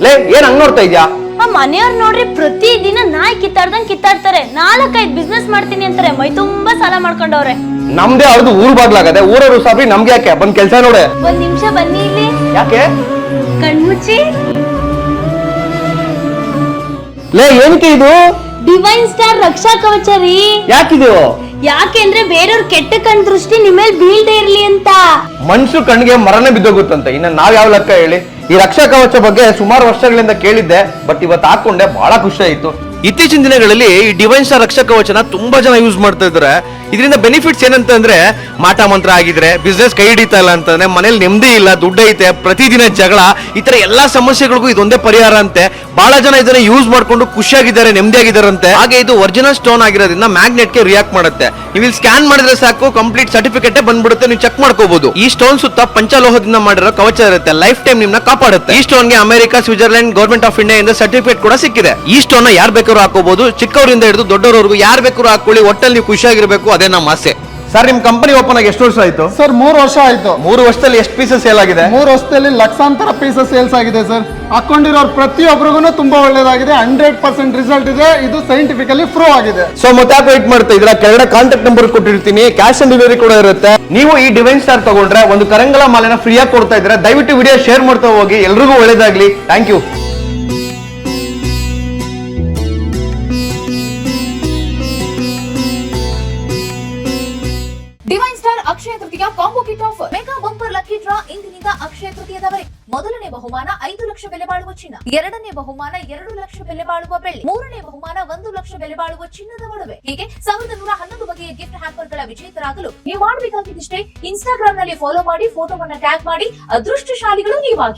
ಲೇ ಏನ್ ಹಂಗ್ ನೋಡ್ತಾ ಇದ್ಯಾ? ಆ ಮನೆಯವ್ರು ನೋಡ್ರಿ ಪ್ರತಿ ದಿನ ನಾಯಿ ಕಿತ್ತಾಡ್ತಾರೆ. 4-5 ಬಿಸ್ನೆಸ್ ಮಾಡ್ತೀನಿ ಅಂತಾರೆ. ಮೈ ತುಂಬಾ ಸಾಲ ಮಾಡ್ಕೊಂಡವ್ರೆ. ನಮ್ದೇ ಅವ್ರದ್ದು ಊರ್ ಬಾಗ್ಲಾಗದೆ, ಊರವ್ರು ಸಾಬ್ರಿ ನಮ್ಗೆ ಯಾಕೆ? ಬಂದ್ ಕೆಲ್ಸ ನೋಡೆ. ಒಂದ್ ನಿಮಿಷ ಬನ್ನಿ ಇಲ್ಲಿ. ಯಾಕೆ? ಕಣ್ಮುಚ್ಚಿ. ಲೇ ಏನಕ್ಕೆ ಇದು? ಡಿವೈನ್ ಸ್ಟಾರ್ ರಕ್ಷಾ ಕವಚ ರೀ. ಯಾಕಿದು? ಯಾಕೆಂದ್ರೆ ಬೇರೆಯವ್ರ ಕೆಟ್ಟ ಕಣ್ ದೃಷ್ಟಿ ನಿಮ್ಮೇಲ್ ಬೀಳ್ದೆ ಇರ್ಲಿ ಅಂತ. ಮನ್ಸು ಕಣ್ಣಿಗೆ ಮರನೇ ಬಿದ್ದೋಗುತ್ತಂತೆ, ಇನ್ನ ನಾವ್ ಯಾವ ಲೆಕ್ಕ ಹೇಳಿ? ಈ ರಕ್ಷಾ ಕವಚ ಬಗ್ಗೆ ಸುಮಾರು ವರ್ಷಗಳಿಂದ ಕೇಳಿದ್ದೆ, ಬಟ್ ಇವತ್ತು ಹಾಕೊಂಡೆ ಬಹಳ ಖುಷಿ ಆಯ್ತು. ಇತ್ತೀಚಿನ ದಿನಗಳಲ್ಲಿ ಈ ಡಿವೈನ್ ಸ್ಟಾರ್ ರಕ್ಷಾ ಕವಚನ ತುಂಬಾ ಜನ ಯೂಸ್ ಮಾಡ್ತಾ ಇದ್ದಾರೆ. ಇದರಿಂದ ಬೆನಿಫಿಟ್ಸ್ ಏನಂತಂದ್ರೆ, ಮಾಟ ಮಂತ್ರ ಆಗಿದ್ರೆ, ಬಿಸ್ನೆಸ್ ಕೈ ಹಿಡಿತಾ ಇಲ್ಲ ಅಂತಂದ್ರೆ, ಮನೇಲಿ ನೆಮ್ಮದಿ ಇಲ್ಲ, ದುಡ್ಡು ಐತೆ, ಪ್ರತಿದಿನ ಜಗಳ, ಈ ತರ ಎಲ್ಲಾ ಸಮಸ್ಯೆಗಳಿಗೂ ಇದೊಂದೇ ಪರಿಹಾರ ಅಂತೆ. ಬಹಳ ಜನ ಇದನ್ನ ಯೂಸ್ ಮಾಡ್ಕೊಂಡು ಖುಷಿಯಾಗಿದ್ದಾರೆ, ನೆಮ್ಮದಿಯಾಗಿದ್ದಾರಂತೆ. ಹಾಗೆ ಇದು ಒರಿಜಿನಲ್ ಸ್ಟೋನ್ ಆಗಿರೋದ್ರಿಂದ ಮ್ಯಾಗ್ನೆಟ್ ಗೆ ರಿಯಾಕ್ಟ್ ಮಾಡುತ್ತೆ. ನೀವು ಇಲ್ಲಿ ಸ್ಕ್ಯಾನ್ ಮಾಡಿದ್ರೆ ಸಾಕು, ಕಂಪ್ಲೀಟ್ ಸರ್ಟಿಫಿಕೇಟ್ ಬಂದ್ಬಿಡುತ್ತೆ, ನೀವು ಚೆಕ್ ಮಾಡ್ಕೋಬಹುದು. ಈ ಸ್ಟೋನ್ ಸುತ್ತ ಪಂಚಲೋಹದಿಂದ ಮಾಡಿರೋ ಕವಚ ಇರುತ್ತೆ, ಲೈಫ್ ಟೈಮ್ ನಿಮ್ನ ಕಾಪಾಡುತ್ತೆ. ಈ ಸ್ಟೋನ್ ಗೆ America, Switzerland, government of India ಇಂದ ಸರ್ಟಿಫಿಕೇಟ್ ಕೂಡ ಸಿಕ್ಕಿದೆ. ಈ ಸ್ಟೋನ್ ಯಾರು ಬೇಕಾದ್ರೂ ಹಾಕೋಬಹುದು, ಚಿಕ್ಕವರಿಂದ ಹಿಡಿದು ದೊಡ್ಡವರವರೆಗೂ ಯಾರು ಬೇಕಾದ್ರೂ ಹಾಕೊಳ್ಳಿ. ಒಟ್ಟಲ್ಲಿ ನೀವು ಖುಷಿಯಾಗಿರ್ಬೇಕು, ಅದೇ ನಮ್ಮ ಆಸೆ. ಸರ್, ನಿಮ್ ಕಂಪನಿ ಓಪನ್ ಆಗಿ ಎಷ್ಟು ವರ್ಷ ಆಯ್ತು? ಸರ್ 3 ವರ್ಷ ಆಯ್ತು. 3 ವರ್ಷದಲ್ಲಿ ಎಷ್ಟು ಪೀಸಸ್ ಸೇಲ್ ಆಗಿದೆ? 3 ವರ್ಷದಲ್ಲಿ ಲಕ್ಷಾಂತರ ಪೀಸಸ್ ಸೇಲ್ಸ್ ಆಗಿದೆ ಸರ್. ಹಾಕೊಂಡಿರೋರು ಪ್ರತಿಯೊಬ್ಬರಿಗೂ ತುಂಬಾ ಒಳ್ಳೇದಾಗಿದೆ. 100% ರಿಸಲ್ಟ್ ಇದೆ. ಇದು ಸೈಂಟಿಫಿಕಲಿ ಪ್ರೂವ್ ಆಗಿದೆ. ಸೊ ಮತ್ತೆ ಯಾಕೆ ವೇಟ್ ಮಾಡ್ತಾ ಇದ್ರ? ಕೆಳಗಡೆ ಕಾಂಟ್ಯಾಕ್ಟ್ ನಂಬರ್ ಕೊಟ್ಟಿರ್ತೀನಿ, ಕ್ಯಾಶ್ ಆನ್ ಡೆಲಿವರಿ ಕೂಡ ಇರುತ್ತೆ. ನೀವು ಈ ಡಿವೈನ್ ಸ್ಟಾರ್ ತಗೊಂಡ್ರೆ ಒಂದು ಕರಂಗಲ ಮಾಲೆನ ಫ್ರೀ ಆಗಿ ಕೊಡ್ತಾ ಇದ್ರೆ, ದಯವಿಟ್ಟು ವಿಡಿಯೋ ಶೇರ್ ಮಾಡ್ತಾ ಹೋಗಿ. ಎಲ್ರಿಗೂ ಒಳ್ಳೇದಾಗ್ಲಿ. Thank you. Divine star Akshaya Tritiya combo kit offer. Mega bumper lucky draw ಇಂದಿನಿಂದ ಅಕ್ಷಯ ತೃತೀಯದವರೆಗೆ. ಮೊದಲನೇ ಬಹುಮಾನ 5 ಲಕ್ಷ ಬೆಲೆ ಬಾಳುವ ಚಿನ್ನ, ಎರಡನೇ ಬಹುಮಾನ 2 ಲಕ್ಷ ಬೆಲೆ ಬಾಳುವ ಬೆಳ್ಳಿ, ಮೂರನೇ ಬಹುಮಾನ 1 ಲಕ್ಷ ಬೆಲೆ ಬಾಳುವ ಚಿನ್ನದ ಒಡವೆ. ಹೀಗೆ 1111 ಬಗೆಯ ಗಿಫ್ಟ್ ಹ್ಯಾಂಪರ್ ಗಳ ವಿಜೇತರಾಗಲು ನೀವು ಮಾಡಬೇಕಾಗಿದ್ದಷ್ಟೇ, ಇನ್ಸ್ಟಾಗ್ರಾಮ್ ನಲ್ಲಿ ಫಾಲೋ ಮಾಡಿ, ಫೋಟೋವನ್ನ ಟ್ಯಾಗ್ ಮಾಡಿ, ಅದೃಷ್ಟಶಾಲಿಗಳು ನೀವಾಗಿ.